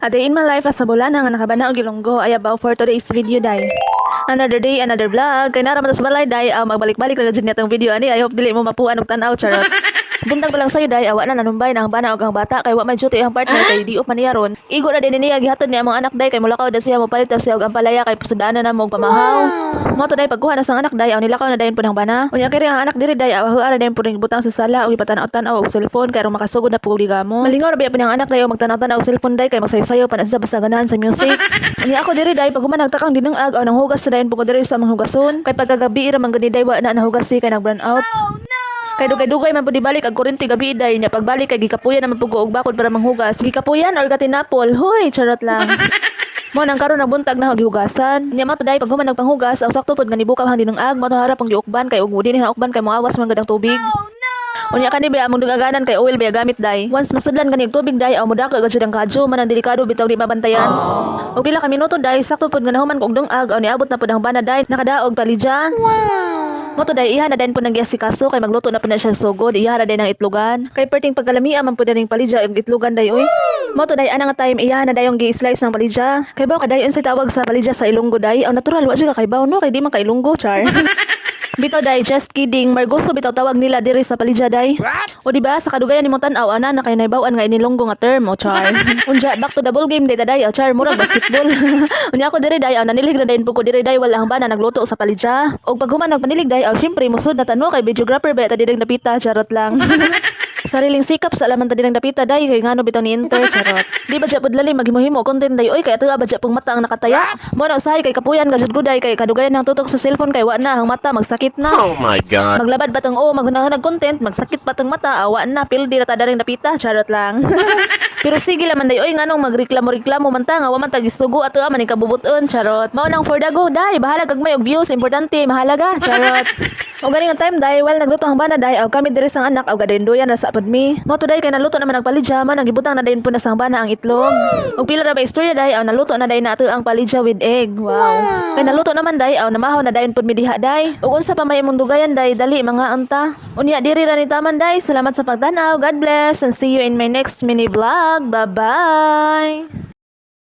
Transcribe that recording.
A day in my life as a bulana nga nakabana og Ilonggo ay about for today's video day. Another day, another vlog. Kay nara man sa balay day, magbalik-balik ra jud nitong video ani. I hope dili mo mapuan og tan-aw charot. Buntag pa lang sayo day, awa na nanumbay na ang bana og ang bata kay wa may duty ang partner kay di off man niya ron. Igo na din niya gihatod niya ang mga anak day kay mulakaw na siya mo palit siya og ang palaya kay pasudaan na mo og pamahaw. Mo to day pagkuha na sang anak day, aw nilakaw na dayon pud ang bana. Unya kay ang anak diri day, ara dayon pud butang sa sala og ipatanaw-tanaw og cellphone kay ro makasugod na pug ligamo. Malingaw ra biya pud ang anak day og magtanaw-tanaw og cellphone day kay magsayo-sayo pa na sa basta ganahan sa music. Unya ako diri day pag humanagtakang dinungag aw nang hugas sa dayon pud diri sa mga hugason kay pagkagabi ra man gani day wa na nahugas si kay nag burn out. Kay dugay-dugay man pud ibalik ag kurente gabi day nya pagbalik kay gikapuyan naman pug og bakod para manghugas. Gikapuyan or gatinapol. Hoy, charot lang. Mo nang karon nabuntag na og hugasan. Nya mato day pag human nagpanghugas aw sakto pud nga nibukaw hang dinungag mo harap ang giukban kay ug mudi ni ukban kay moawas man gadang tubig. Unya kani ba among dugaganan kay oil ba gamit day. Once masudlan kani og tubig day aw modaka gad ang kadyo man ang delikado bitaw di mabantayan. Og pila ka minuto day sakto pud nga nahuman kog dungag aw niabot na pud ang bana day nakadaog palidyan. Moto day iha na din po nang giasikaso kay magluto na po na siya sugod iha na din ang itlogan kay perting pagkalamia man po ning palidya og itlogan day oy. Moto day ana nga time iha na dayong gi-slice ng palidya kay baw kadayon sa tawag sa palidya sa Ilonggo day aw natural wa siya kay baw no kay di man kay Ilonggo char. Bitaw day, just kidding. Margoso bitaw tawag nila diri sa palidya day. O diba sa kadugayan nimong tan-aw ana na kay naibawaan nga inilonggo nga term o char. Unja back to the ball game day taday o char murag basketball. Unya ako diri day aw nanilig na dayon pud ko diri day wala ang bana nagluto sa palidya. Og pag human nagpanilig day aw syempre musud na tanong kay videographer ba ta diri napita charot lang. Sariling sikap sa alaman ta dirang dapita day kay ngano bitaw ni Inter charot. Di ba siya pud lalim maghimo-himo content day oy kay atuga ba siya pung mata ang nakataya. Mo na usahay kay kapuyan ga jud guday kay kadugayan ng tutok sa cellphone kay wa na ang mata magsakit na. Oh my God. Maglabad batang maghunahunag content magsakit patang mata awa na pildi ra ta daring dapita charot lang. Pero sige laman day oy nganong magreklamo-reklamo man ta nga wa man tagisugo ato man ikabubuton charot. Mao nang for the go day bahala kag may og views importante mahalaga charot. O ganing ang time day while nagluto ang bana day aw kami diri sang anak aw gadayon-doyan ra sa mi. Mo today kay naluto naman ang palidya man nagibutang na dayon po na sang bana ang itlog. Og pila ra ba istorya day aw naluto na dayon nato ang palidya with egg. Wow. Kay naluto naman day aw namahaw na dayon pud mi diha day. Ug unsa pa may imong dugayan day dali mga anta. Unya diri ra ni taman day. Salamat sa pagtanaw. God bless and see you in my next mini vlog. Bye-bye.